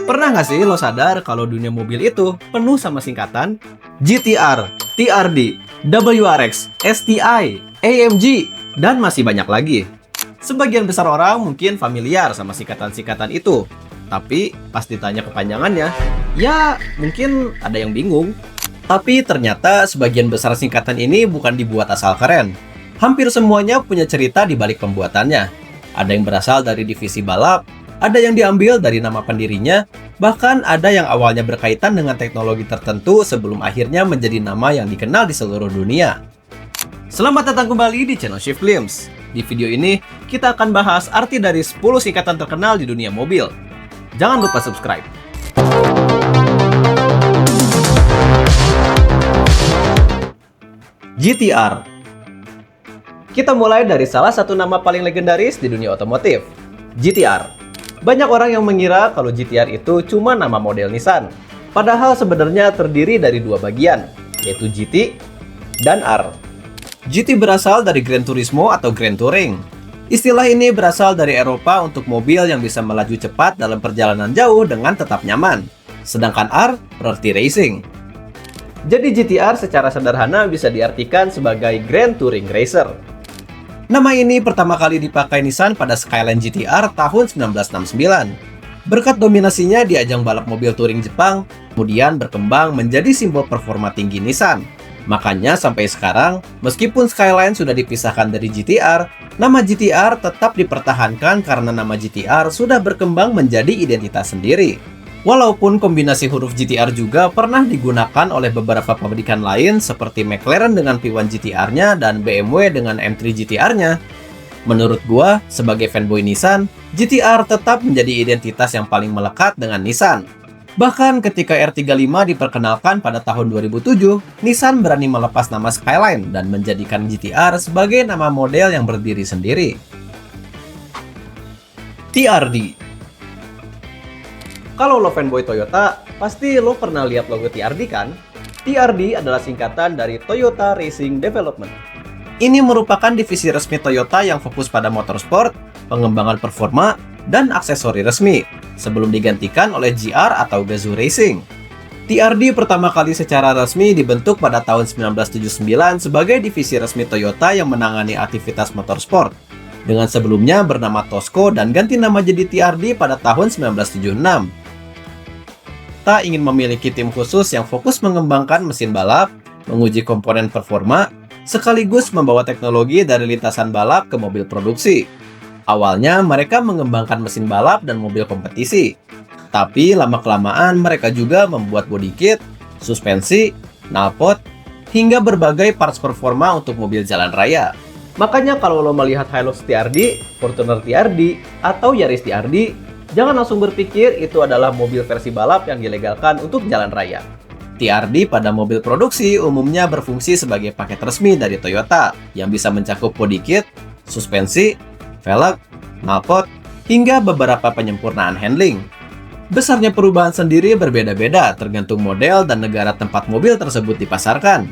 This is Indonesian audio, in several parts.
Pernah nggak sih lo sadar kalau dunia mobil itu penuh sama singkatan? GTR, TRD, WRX, STI, AMG, dan masih banyak lagi. Sebagian besar orang mungkin familiar sama singkatan-singkatan itu. Tapi pas ditanya kepanjangannya, ya mungkin ada yang bingung. Tapi ternyata sebagian besar singkatan ini bukan dibuat asal keren. Hampir semuanya punya cerita di balik pembuatannya. Ada yang berasal dari divisi balap, ada yang diambil dari nama pendirinya, bahkan ada yang awalnya berkaitan dengan teknologi tertentu sebelum akhirnya menjadi nama yang dikenal di seluruh dunia. Selamat datang kembali di channel Shift Glimpse. Di video ini, kita akan bahas arti dari 10 singkatan terkenal di dunia mobil. Jangan lupa subscribe. GTR. Kita mulai dari salah satu nama paling legendaris di dunia otomotif, GTR. Banyak orang yang mengira kalau GTR itu cuma nama model Nissan. Padahal sebenarnya terdiri dari dua bagian, yaitu GT dan R. GT berasal dari Gran Turismo atau Grand Touring. Istilah ini berasal dari Eropa untuk mobil yang bisa melaju cepat dalam perjalanan jauh dengan tetap nyaman. Sedangkan R berarti racing. Jadi GTR secara sederhana bisa diartikan sebagai Grand Touring Racer. Nama ini pertama kali dipakai Nissan pada Skyline GTR tahun 1969. Berkat dominasinya di ajang balap mobil touring Jepang, kemudian berkembang menjadi simbol performa tinggi Nissan. Makanya sampai sekarang, meskipun Skyline sudah dipisahkan dari GTR, nama GTR tetap dipertahankan karena nama GTR sudah berkembang menjadi identitas sendiri. Walaupun kombinasi huruf GTR juga pernah digunakan oleh beberapa pabrikan lain seperti McLaren dengan P1 GTR-nya dan BMW dengan M3 GTR-nya. Menurut gua, sebagai fanboy Nissan, GTR tetap menjadi identitas yang paling melekat dengan Nissan. Bahkan ketika R35 diperkenalkan pada tahun 2007, Nissan berani melepas nama Skyline dan menjadikan GTR sebagai nama model yang berdiri sendiri. TRD. Kalau lo fanboy Toyota, pasti lo pernah lihat logo TRD kan? TRD adalah singkatan dari Toyota Racing Development. Ini merupakan divisi resmi Toyota yang fokus pada motorsport, pengembangan performa, dan aksesori resmi, sebelum digantikan oleh GR atau Gazoo Racing. TRD pertama kali secara resmi dibentuk pada tahun 1979 sebagai divisi resmi Toyota yang menangani aktivitas motorsport, dengan sebelumnya bernama Tosco dan ganti nama jadi TRD pada tahun 1976. Toyota ingin memiliki tim khusus yang fokus mengembangkan mesin balap, menguji komponen performa, sekaligus membawa teknologi dari lintasan balap ke mobil produksi. Awalnya mereka mengembangkan mesin balap dan mobil kompetisi, tapi lama-kelamaan mereka juga membuat body kit, suspensi, knalpot, hingga berbagai parts performa untuk mobil jalan raya. Makanya kalau lo melihat Hilux TRD, Fortuner TRD, atau Yaris TRD, jangan langsung berpikir itu adalah mobil versi balap yang dilegalkan untuk jalan raya. TRD pada mobil produksi umumnya berfungsi sebagai paket resmi dari Toyota yang bisa mencakup body kit, suspensi, velg, knalpot, hingga beberapa penyempurnaan handling. Besarnya perubahan sendiri berbeda-beda tergantung model dan negara tempat mobil tersebut dipasarkan.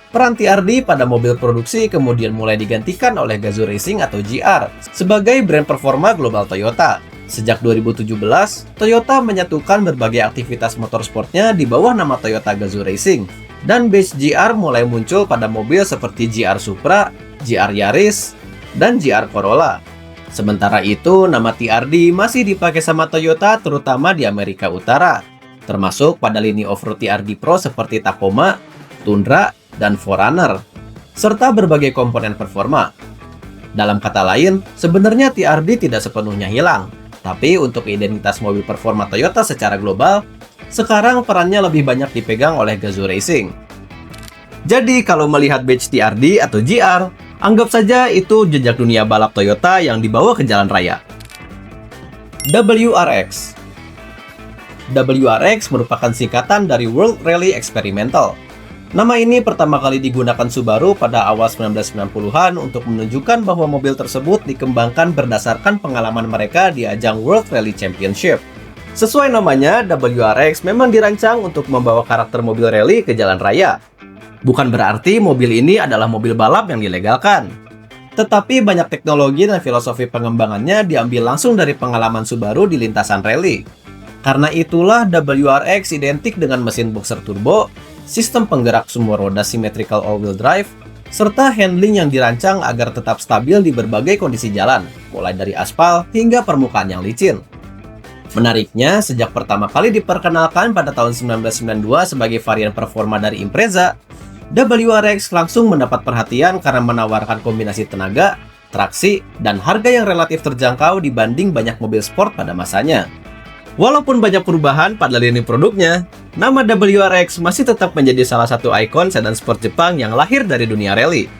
Peran TRD pada mobil produksi kemudian mulai digantikan oleh Gazoo Racing atau GR sebagai brand performa global Toyota. Sejak 2017, Toyota menyatukan berbagai aktivitas motorsportnya di bawah nama Toyota Gazoo Racing, dan badge GR mulai muncul pada mobil seperti GR Supra, GR Yaris, dan GR Corolla. Sementara itu, nama TRD masih dipakai sama Toyota terutama di Amerika Utara, termasuk pada lini off-road TRD Pro seperti Tacoma, Tundra, dan 4Runner, serta berbagai komponen performa. Dalam kata lain, sebenarnya TRD tidak sepenuhnya hilang, tapi untuk identitas mobil performa Toyota secara global, sekarang perannya lebih banyak dipegang oleh Gazoo Racing. Jadi kalau melihat badge TRD atau GR, anggap saja itu jejak dunia balap Toyota yang dibawa ke jalan raya. WRX. WRX merupakan singkatan dari World Rally Experimental. Nama ini pertama kali digunakan Subaru pada awal 1990-an untuk menunjukkan bahwa mobil tersebut dikembangkan berdasarkan pengalaman mereka di ajang World Rally Championship. Sesuai namanya, WRX memang dirancang untuk membawa karakter mobil rally ke jalan raya. Bukan berarti mobil ini adalah mobil balap yang dilegalkan. Tetapi banyak teknologi dan filosofi pengembangannya diambil langsung dari pengalaman Subaru di lintasan rally. Karena itulah WRX identik dengan mesin boxer turbo, sistem penggerak semua roda symmetrical all-wheel drive, serta handling yang dirancang agar tetap stabil di berbagai kondisi jalan, mulai dari aspal hingga permukaan yang licin. Menariknya, sejak pertama kali diperkenalkan pada tahun 1992 sebagai varian performa dari Impreza, WRX langsung mendapat perhatian karena menawarkan kombinasi tenaga, traksi, dan harga yang relatif terjangkau dibanding banyak mobil sport pada masanya. Walaupun banyak perubahan pada lini produknya, nama WRX masih tetap menjadi salah satu ikon sedan sport Jepang yang lahir dari dunia rally.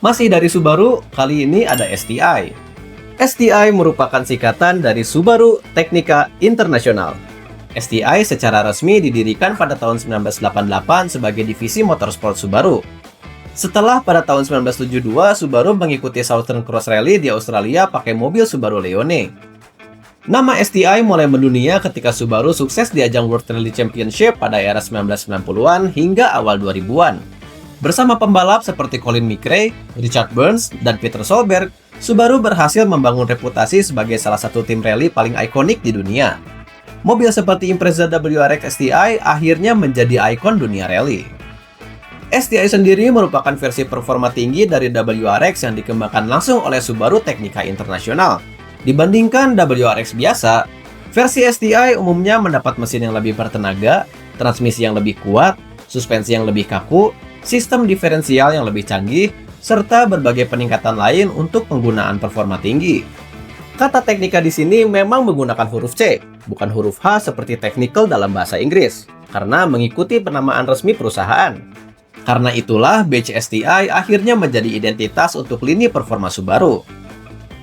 Masih dari Subaru, kali ini ada STI. STI merupakan singkatan dari Subaru Technica International. STI secara resmi didirikan pada tahun 1988 sebagai divisi motorsport Subaru. Setelah pada tahun 1972, Subaru mengikuti Southern Cross Rally di Australia pakai mobil Subaru Leone. Nama STI mulai mendunia ketika Subaru sukses di ajang World Rally Championship pada era 1990-an hingga awal 2000-an. Bersama pembalap seperti Colin McRae, Richard Burns, dan Peter Solberg, Subaru berhasil membangun reputasi sebagai salah satu tim rally paling ikonik di dunia. Mobil seperti Impreza WRX STI akhirnya menjadi ikon dunia rally. STI sendiri merupakan versi performa tinggi dari WRX yang dikembangkan langsung oleh Subaru Technica International. Dibandingkan WRX biasa, versi STI umumnya mendapat mesin yang lebih bertenaga, transmisi yang lebih kuat, suspensi yang lebih kaku, sistem diferensial yang lebih canggih, serta berbagai peningkatan lain untuk penggunaan performa tinggi. Kata teknika di sini memang menggunakan huruf C, bukan huruf H seperti technical dalam bahasa Inggris, karena mengikuti penamaan resmi perusahaan. Karena itulah badge STI akhirnya menjadi identitas untuk lini performa Subaru.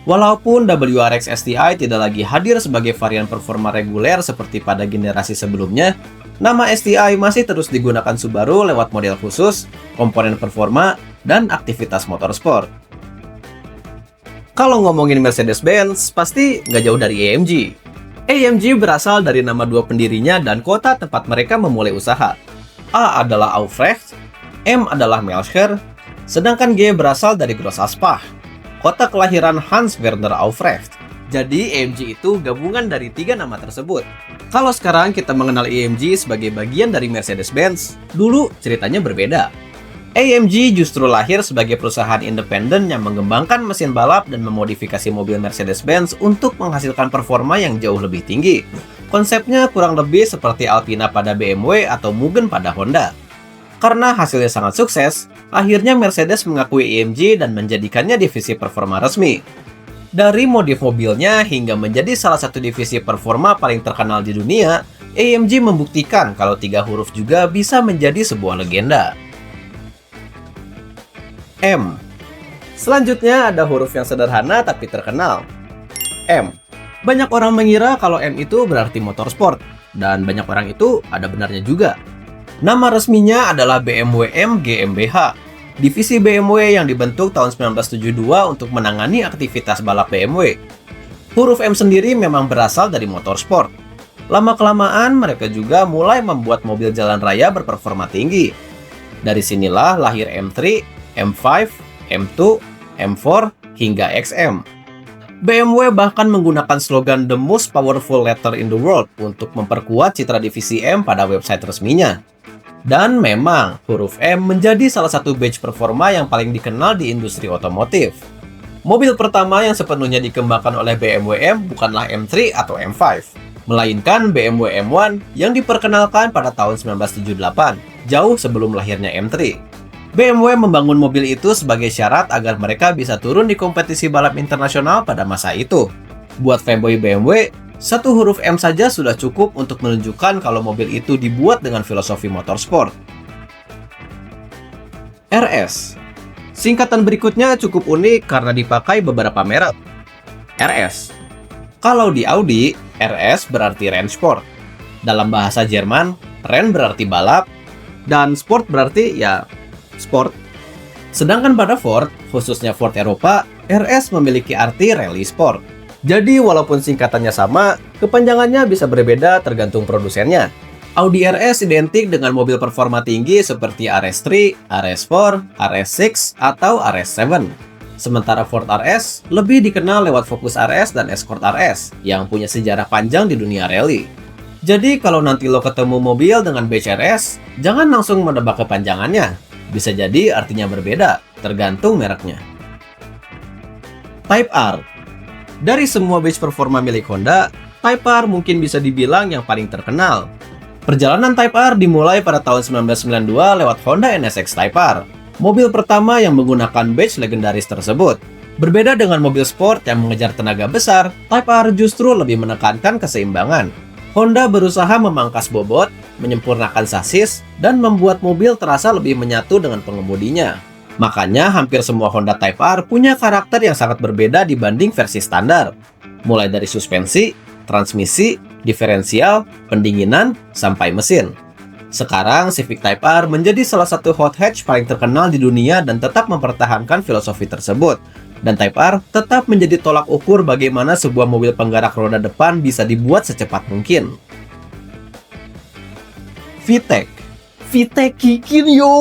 Walaupun WRX STI tidak lagi hadir sebagai varian performa reguler seperti pada generasi sebelumnya, nama STI masih terus digunakan Subaru lewat model khusus, komponen performa, dan aktivitas motorsport. Kalau ngomongin Mercedes-Benz, pasti nggak jauh dari AMG. AMG berasal dari nama dua pendirinya dan kota tempat mereka memulai usaha. A adalah Aufrecht, M adalah Melcher, sedangkan G berasal dari Gross Aspach, kota kelahiran Hans Werner Aufrecht. Jadi AMG itu gabungan dari tiga nama tersebut. Kalau sekarang kita mengenal AMG sebagai bagian dari Mercedes-Benz, dulu ceritanya berbeda. AMG justru lahir sebagai perusahaan independen yang mengembangkan mesin balap dan memodifikasi mobil Mercedes-Benz untuk menghasilkan performa yang jauh lebih tinggi. Konsepnya kurang lebih seperti Alpina pada BMW atau Mugen pada Honda. Karena hasilnya sangat sukses, akhirnya Mercedes mengakui AMG dan menjadikannya divisi performa resmi. Dari modif mobilnya hingga menjadi salah satu divisi performa paling terkenal di dunia, AMG membuktikan kalau tiga huruf juga bisa menjadi sebuah legenda. M. Selanjutnya ada huruf yang sederhana tapi terkenal. M. Banyak orang mengira kalau M itu berarti motorsport, dan banyak orang itu ada benarnya juga. Nama resminya adalah BMW M GmbH, divisi BMW yang dibentuk tahun 1972 untuk menangani aktivitas balap BMW. Huruf M sendiri memang berasal dari motorsport. Lama-kelamaan mereka juga mulai membuat mobil jalan raya berperforma tinggi. Dari sinilah lahir M3, M5, M2, M4, hingga XM. BMW bahkan menggunakan slogan The Most Powerful Letter in the World untuk memperkuat citra divisi M pada website resminya. Dan memang, huruf M menjadi salah satu badge performa yang paling dikenal di industri otomotif. Mobil pertama yang sepenuhnya dikembangkan oleh BMW M bukanlah M3 atau M5, melainkan BMW M1 yang diperkenalkan pada tahun 1978, jauh sebelum lahirnya M3. BMW membangun mobil itu sebagai syarat agar mereka bisa turun di kompetisi balap internasional pada masa itu. Buat fanboy BMW, satu huruf M saja sudah cukup untuk menunjukkan kalau mobil itu dibuat dengan filosofi motorsport. RS. Singkatan berikutnya cukup unik karena dipakai beberapa merek. RS. Kalau di Audi, RS berarti Rennsport. Dalam bahasa Jerman, Renn berarti balap, dan Sport berarti ya sport. Sedangkan pada Ford, khususnya Ford Eropa, RS memiliki arti rally sport. Jadi walaupun singkatannya sama, kepanjangannya bisa berbeda tergantung produsennya. Audi RS identik dengan mobil performa tinggi seperti RS3, RS4, RS6, atau RS7. Sementara Ford RS lebih dikenal lewat Focus RS dan Escort RS yang punya sejarah panjang di dunia rally. Jadi kalau nanti lo ketemu mobil dengan badge RS, jangan langsung menebak kepanjangannya. Bisa jadi artinya berbeda, tergantung mereknya. Type R. Dari semua badge performa milik Honda, Type R mungkin bisa dibilang yang paling terkenal. Perjalanan Type R dimulai pada tahun 1992 lewat Honda NSX Type R, mobil pertama yang menggunakan badge legendaris tersebut. Berbeda dengan mobil sport yang mengejar tenaga besar, Type R justru lebih menekankan keseimbangan. Honda berusaha memangkas bobot, menyempurnakan sasis, dan membuat mobil terasa lebih menyatu dengan pengemudinya. Makanya hampir semua Honda Type R punya karakter yang sangat berbeda dibanding versi standar. Mulai dari suspensi, transmisi, diferensial, pendinginan, sampai mesin. Sekarang Civic Type R menjadi salah satu hot hatch paling terkenal di dunia dan tetap mempertahankan filosofi tersebut. Dan Type R tetap menjadi tolak ukur bagaimana sebuah mobil penggerak roda depan bisa dibuat secepat mungkin. VTEC. VTEC kikin yo!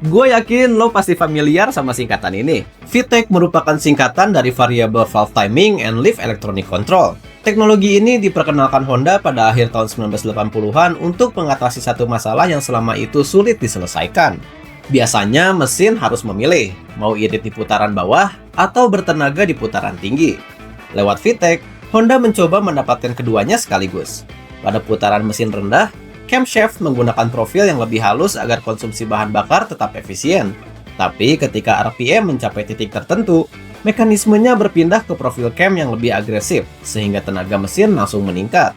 Gue yakin lo pasti familiar sama singkatan ini. VTEC merupakan singkatan dari Variable Valve Timing and Leaf Electronic Control. Teknologi ini diperkenalkan Honda pada akhir tahun 1980-an untuk mengatasi satu masalah yang selama itu sulit diselesaikan. Biasanya mesin harus memilih, mau irit di putaran bawah atau bertenaga di putaran tinggi. Lewat VTEC, Honda mencoba mendapatkan keduanya sekaligus. Pada putaran mesin rendah, camshaft menggunakan profil yang lebih halus agar konsumsi bahan bakar tetap efisien. Tapi ketika RPM mencapai titik tertentu, mekanismenya berpindah ke profil cam yang lebih agresif, sehingga tenaga mesin langsung meningkat.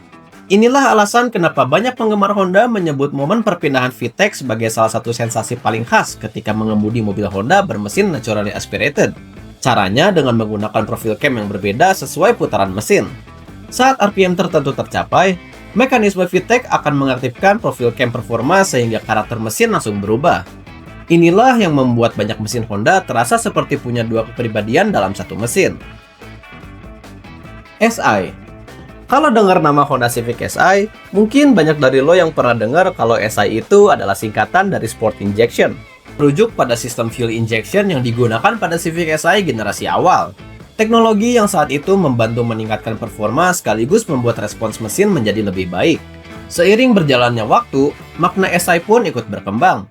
Inilah alasan kenapa banyak penggemar Honda menyebut momen perpindahan VTEC sebagai salah satu sensasi paling khas ketika mengemudi mobil Honda bermesin naturally aspirated. Caranya dengan menggunakan profil cam yang berbeda sesuai putaran mesin. Saat RPM tertentu tercapai, mekanisme VTEC akan mengaktifkan profil cam performa sehingga karakter mesin langsung berubah. Inilah yang membuat banyak mesin Honda terasa seperti punya dua kepribadian dalam satu mesin. SI. Kalau dengar nama Honda Civic Si, mungkin banyak dari lo yang pernah dengar kalau SI itu adalah singkatan dari Sport Injection. Merujuk pada sistem fuel injection yang digunakan pada Civic Si generasi awal. Teknologi yang saat itu membantu meningkatkan performa sekaligus membuat respons mesin menjadi lebih baik. Seiring berjalannya waktu, makna SI pun ikut berkembang.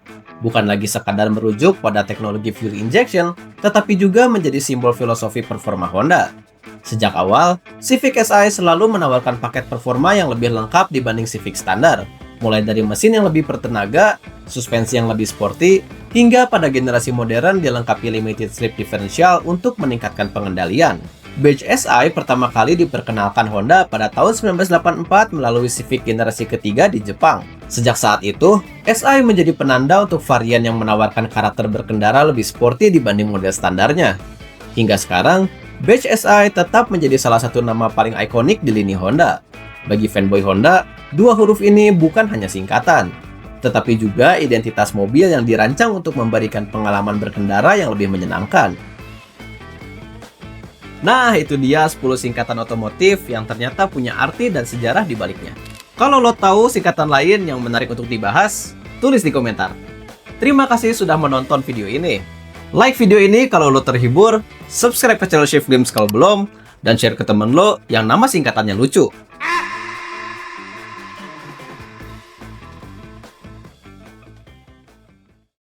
Bukan lagi sekadar merujuk pada teknologi fuel injection, tetapi juga menjadi simbol filosofi performa Honda. Sejak awal, Civic Si selalu menawarkan paket performa yang lebih lengkap dibanding Civic standar, mulai dari mesin yang lebih bertenaga, suspensi yang lebih sporty, hingga pada generasi modern dilengkapi limited slip differential untuk meningkatkan pengendalian. Badge Si pertama kali diperkenalkan Honda pada tahun 1984 melalui Civic generasi ketiga di Jepang. Sejak saat itu, Si menjadi penanda untuk varian yang menawarkan karakter berkendara lebih sporty dibanding model standarnya. Hingga sekarang, Badge Si tetap menjadi salah satu nama paling ikonik di lini Honda. Bagi fanboy Honda, dua huruf ini bukan hanya singkatan, tetapi juga identitas mobil yang dirancang untuk memberikan pengalaman berkendara yang lebih menyenangkan. Nah, itu dia 10 singkatan otomotif yang ternyata punya arti dan sejarah di baliknya. Kalau lo tahu singkatan lain yang menarik untuk dibahas, tulis di komentar. Terima kasih sudah menonton video ini. Like video ini kalau lo terhibur, subscribe ke channel Shift Games kalau belum, dan share ke temen lo yang nama singkatannya lucu.